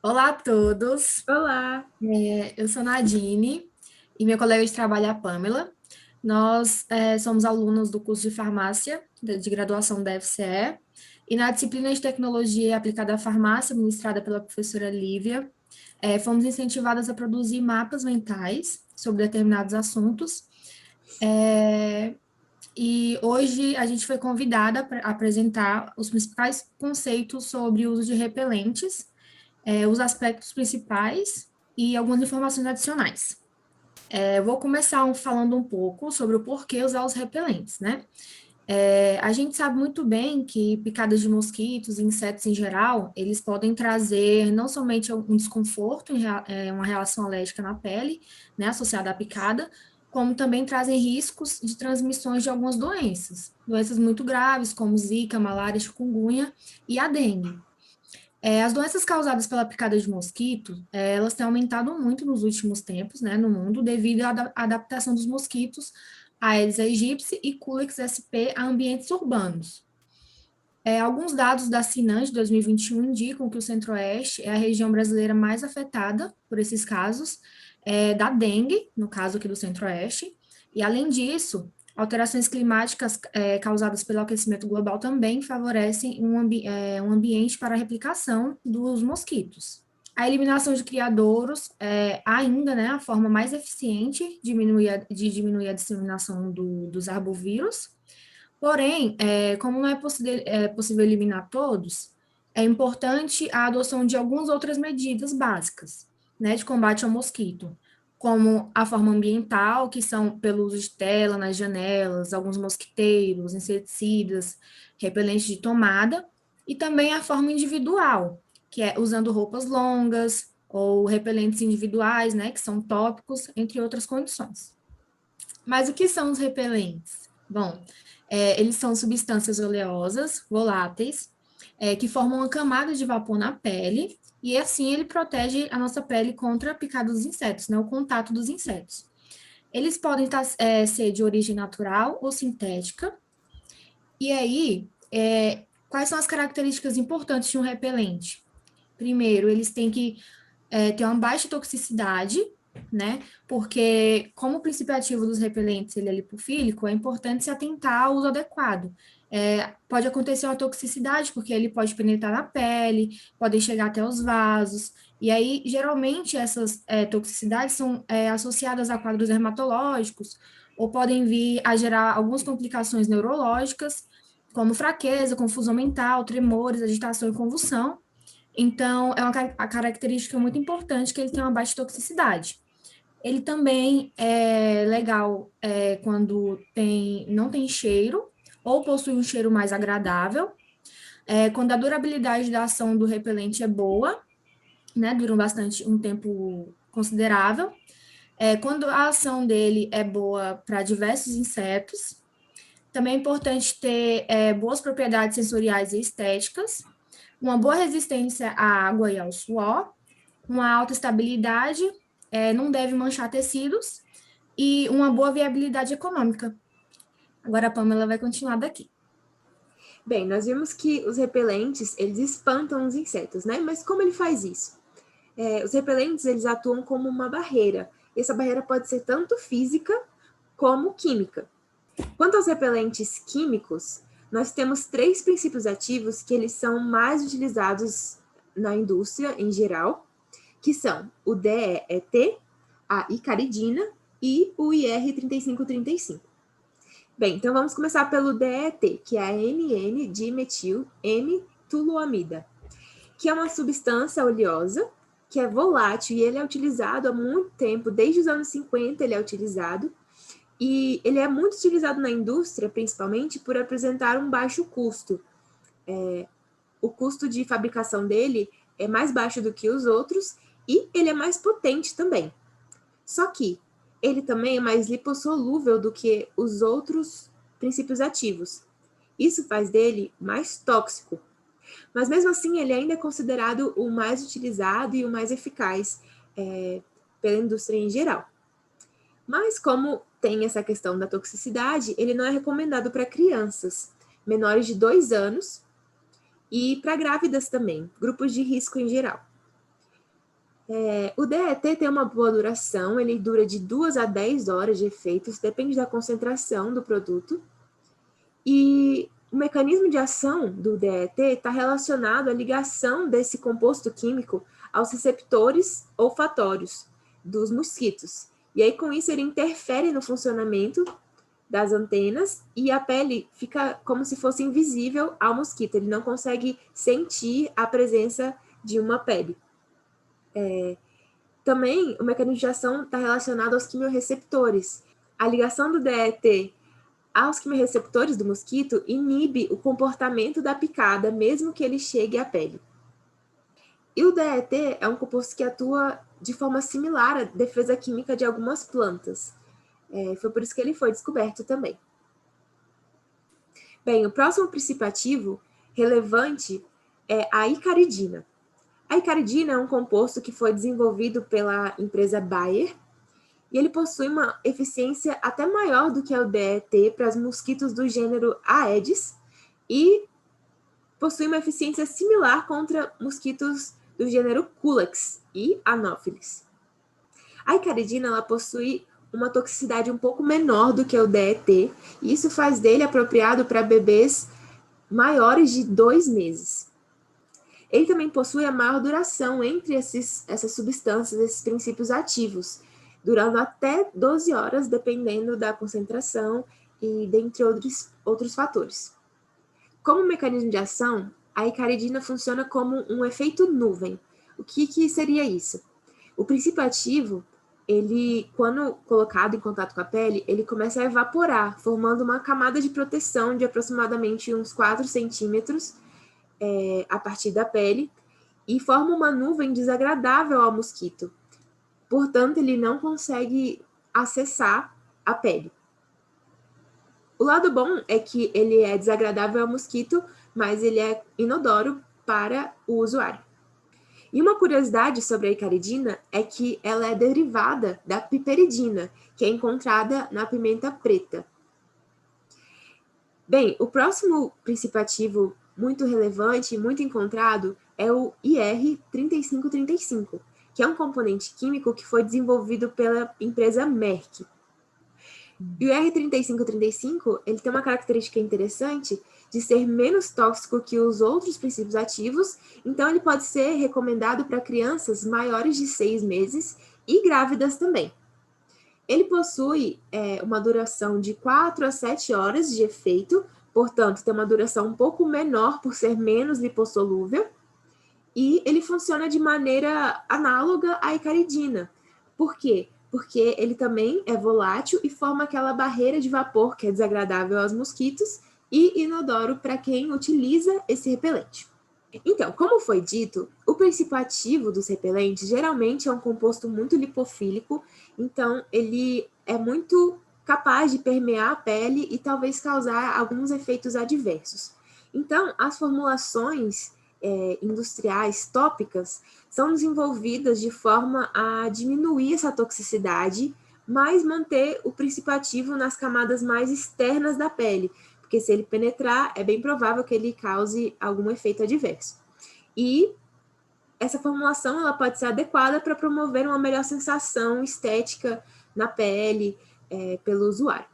Olá a todos, Olá! eu sou Nadine e minha colega de trabalho é a Pamela. Nós somos alunos do curso de farmácia de graduação da FCE e na disciplina de tecnologia aplicada à farmácia, ministrada pela professora Lívia, fomos incentivadas a produzir mapas mentais sobre determinados assuntos. É, e hoje a gente foi convidada para apresentar os principais conceitos sobre o uso de repelentes, os aspectos principais e algumas informações adicionais. Eu vou começar falando um pouco sobre o porquê usar os repelentes, né? A gente sabe muito bem que picadas de mosquitos e insetos em geral, eles podem trazer não somente um desconforto, uma reação alérgica na pele, né, associada à picada, como também trazem riscos de transmissões de algumas doenças, doenças muito graves, como Zika, malária, chikungunya e a dengue. As doenças causadas pela picada de mosquito, elas têm aumentado muito nos últimos tempos, né, no mundo, devido à adaptação dos mosquitos Aedes aegypti e Culex sp a ambientes urbanos. Alguns dados da Sinan de 2021 indicam que o Centro-Oeste é a região brasileira mais afetada por esses casos, da dengue, no caso aqui do Centro-Oeste, e além disso, alterações climáticas causadas pelo aquecimento global também favorecem um ambiente para a replicação dos mosquitos. A eliminação de criadouros é ainda, né, a forma mais eficiente de diminuir a disseminação dos arbovírus. Porém, como não é possível eliminar todos, é importante a adoção de algumas outras medidas básicas, né, de combate ao mosquito, como a forma ambiental, que são pelo uso de tela nas janelas, alguns mosquiteiros, inseticidas, repelentes de tomada, e também a forma individual, que é usando roupas longas ou repelentes individuais, né, que são tópicos, entre outras condições. Mas o que são os repelentes? Bom, eles são substâncias oleosas, voláteis, que formam uma camada de vapor na pele, e assim ele protege a nossa pele contra a picada dos insetos, né, o contato dos insetos. Eles podem ser de origem natural ou sintética, e aí, quais são as características importantes de um repelente? Primeiro, eles têm que ter uma baixa toxicidade, né? Porque, como o princípio ativo dos repelentes ele é lipofílico, é importante se atentar ao uso adequado. Pode acontecer uma toxicidade, porque ele pode penetrar na pele, podem chegar até os vasos, e aí, geralmente, essas toxicidades são associadas a quadros dermatológicos, ou podem vir a gerar algumas complicações neurológicas, como fraqueza, confusão mental, tremores, agitação e convulsão. Então, é uma a característica muito importante que ele tem uma baixa toxicidade. Ele também é legal quando não tem cheiro ou possui um cheiro mais agradável. Quando a durabilidade da ação do repelente é boa, né, dura bastante um tempo considerável. Quando a ação dele é boa para diversos insetos. Também é importante ter boas propriedades sensoriais e estéticas, uma boa resistência à água e ao suor, uma alta estabilidade, não deve manchar tecidos e uma boa viabilidade econômica. Agora a Pamela vai continuar daqui. Bem, nós vimos que os repelentes, eles espantam os insetos, né? Mas como ele faz isso? Os repelentes, eles atuam como uma barreira. E essa barreira pode ser tanto física como química. Quanto aos repelentes químicos, nós temos três princípios ativos que eles são mais utilizados na indústria em geral, que são o DEET, a icaridina e o IR3535. Bem, então vamos começar pelo DET, que é a N-N-dimetil-N-toluamida, que é uma substância oleosa, que é volátil e ele é utilizado há muito tempo, desde os anos 50 ele é utilizado, e ele é muito utilizado na indústria, principalmente por apresentar um baixo custo. O custo de fabricação dele é mais baixo do que os outros e ele é mais potente também. Só que ele também é mais lipossolúvel do que os outros princípios ativos. Isso faz dele mais tóxico. Mas mesmo assim, ele ainda é considerado o mais utilizado e o mais eficaz pela indústria em geral. Mas como tem essa questão da toxicidade, ele não é recomendado para crianças menores de 2 anos e para grávidas também, grupos de risco em geral. O DET tem uma boa duração, ele dura de 2 a 10 horas de efeitos, depende da concentração do produto. E o mecanismo de ação do DET está relacionado à ligação desse composto químico aos receptores olfatórios dos mosquitos. E aí, com isso, ele interfere no funcionamento das antenas e a pele fica como se fosse invisível ao mosquito. Ele não consegue sentir a presença de uma pele. Também, o mecanismo de ação está relacionado aos quimiorreceptores. A ligação do DET aos quimiorreceptores do mosquito inibe o comportamento da picada, mesmo que ele chegue à pele. E o DET é um composto que atua de forma similar à defesa química de algumas plantas. Foi por isso que ele foi descoberto também. Bem, o próximo princípio ativo relevante é a icaridina. A icaridina é um composto que foi desenvolvido pela empresa Bayer e ele possui uma eficiência até maior do que o DET para os mosquitos do gênero Aedes e possui uma eficiência similar contra mosquitos do gênero Culex e Anopheles. A icaridina ela possui uma toxicidade um pouco menor do que o DET, e isso faz dele apropriado para bebês maiores de 2 meses. Ele também possui a maior duração entre essas substâncias, esses princípios ativos, durando até 12 horas, dependendo da concentração e dentre outros fatores. Como mecanismo de ação, a icaridina funciona como um efeito nuvem. O que seria isso? O princípio ativo, ele, quando colocado em contato com a pele, ele começa a evaporar, formando uma camada de proteção de aproximadamente uns 4 centímetros a partir da pele, e forma uma nuvem desagradável ao mosquito. Portanto, ele não consegue acessar a pele. O lado bom é que ele é desagradável ao mosquito, mas ele é inodoro para o usuário. E uma curiosidade sobre a icaridina é que ela é derivada da piperidina, que é encontrada na pimenta preta. Bem, o próximo princípio ativo muito relevante e muito encontrado é o IR3535, que é um componente químico que foi desenvolvido pela empresa Merck. E o IR3535, ele tem uma característica interessante de ser menos tóxico que os outros princípios ativos, então ele pode ser recomendado para crianças maiores de 6 meses e grávidas também. Ele possui uma duração de 4 a 7 horas de efeito, portanto, tem uma duração um pouco menor por ser menos lipossolúvel, e ele funciona de maneira análoga à icaridina. Por quê? Porque ele também é volátil e forma aquela barreira de vapor que é desagradável aos mosquitos e inodoro para quem utiliza esse repelente. Então, como foi dito, o princípio ativo dos repelentes geralmente é um composto muito lipofílico, então ele é muito capaz de permear a pele e talvez causar alguns efeitos adversos. Então, as formulações industriais tópicas são desenvolvidas de forma a diminuir essa toxicidade, mas manter o princípio ativo nas camadas mais externas da pele, porque se ele penetrar, é bem provável que ele cause algum efeito adverso. E essa formulação ela pode ser adequada para promover uma melhor sensação estética na pele pelo usuário.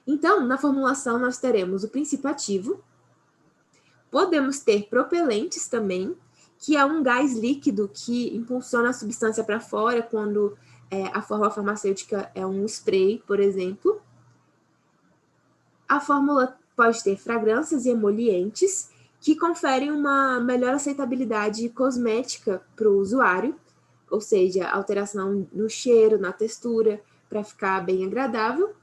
Então, na formulação, nós teremos o princípio ativo, podemos ter propelentes também, que é um gás líquido que impulsiona a substância para fora quando a fórmula farmacêutica é um spray, por exemplo. A fórmula pode ter fragrâncias e emolientes, que conferem uma melhor aceitabilidade cosmética para o usuário, ou seja, alteração no cheiro, na textura, para ficar bem agradável.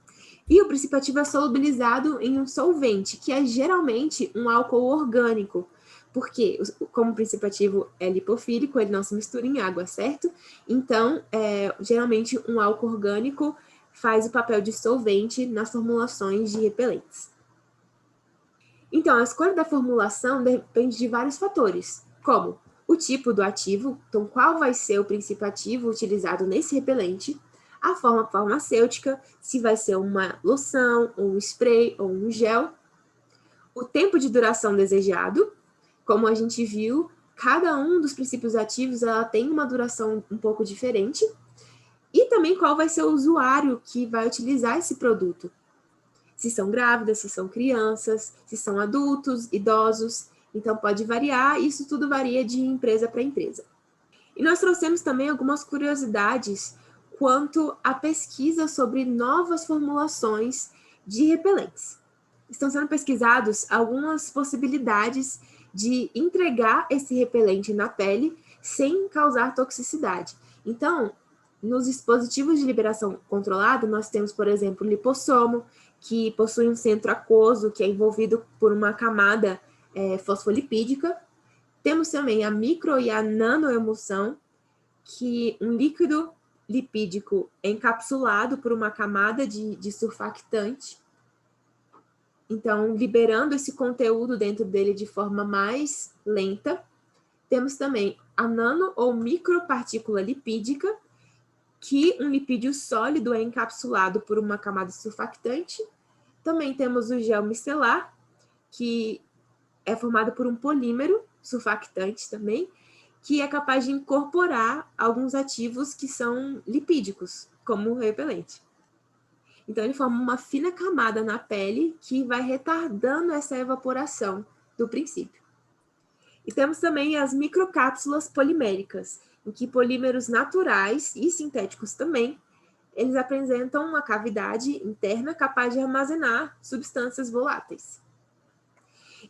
E o princípio ativo é solubilizado em um solvente, que é geralmente um álcool orgânico, porque, como o princípio ativo é lipofílico, ele não se mistura em água, certo? Então, geralmente, um álcool orgânico faz o papel de solvente nas formulações de repelentes. Então, a escolha da formulação depende de vários fatores, como o tipo do ativo, então qual vai ser o princípio ativo utilizado nesse repelente, a forma farmacêutica, se vai ser uma loção, ou um spray, ou um gel, o tempo de duração desejado, como a gente viu, cada um dos princípios ativos ela tem uma duração um pouco diferente, e também qual vai ser o usuário que vai utilizar esse produto. Se são grávidas, se são crianças, se são adultos, idosos. Então, pode variar, isso tudo varia de empresa para empresa. E nós trouxemos também algumas curiosidades quanto à pesquisa sobre novas formulações de repelentes. Estão sendo pesquisados algumas possibilidades de entregar esse repelente na pele sem causar toxicidade. Então, nos dispositivos de liberação controlada, nós temos, por exemplo, o lipossomo, que possui um centro aquoso, que é envolvido por uma camada fosfolipídica. Temos também a micro e a nanoemulsão, que um líquido lipídico encapsulado por uma camada de surfactante, então liberando esse conteúdo dentro dele de forma mais lenta. Temos também a nano ou micropartícula lipídica, que um lipídio sólido é encapsulado por uma camada surfactante. Também temos o gel micelar, que é formado por um polímero surfactante também, que é capaz de incorporar alguns ativos que são lipídicos, como o repelente. Então, ele forma uma fina camada na pele que vai retardando essa evaporação do princípio. E temos também as microcápsulas poliméricas, em que polímeros naturais e sintéticos também, eles apresentam uma cavidade interna capaz de armazenar substâncias voláteis.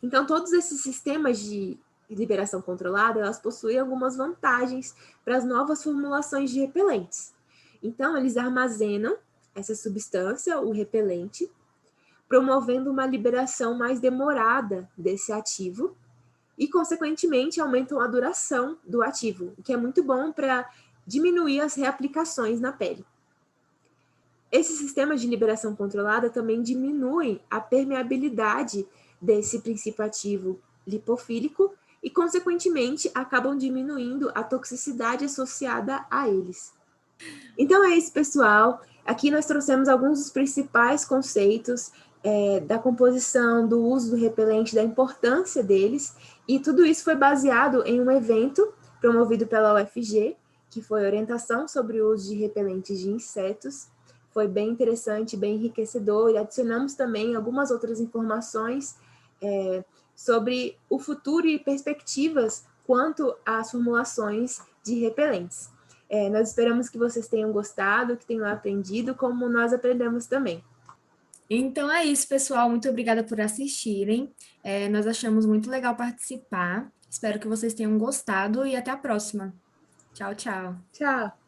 Então, todos esses sistemas de liberação controlada, elas possuem algumas vantagens para as novas formulações de repelentes. Então, eles armazenam essa substância, o repelente, promovendo uma liberação mais demorada desse ativo e, consequentemente, aumentam a duração do ativo, o que é muito bom para diminuir as reaplicações na pele. Esses sistemas de liberação controlada também diminuem a permeabilidade desse princípio ativo lipofílico e, consequentemente, acabam diminuindo a toxicidade associada a eles. Então é isso, pessoal. Aqui nós trouxemos alguns dos principais conceitos da composição, do uso do repelente, da importância deles, e tudo isso foi baseado em um evento promovido pela UFG, que foi orientação sobre o uso de repelentes de insetos. Foi bem interessante, bem enriquecedor, e adicionamos também algumas outras informações sobre o futuro e perspectivas quanto às formulações de repelentes. Nós esperamos que vocês tenham gostado, que tenham aprendido, como nós aprendemos também. Então é isso, pessoal. Muito obrigada por assistirem. Nós achamos muito legal participar. Espero que vocês tenham gostado e até a próxima. Tchau, tchau. Tchau!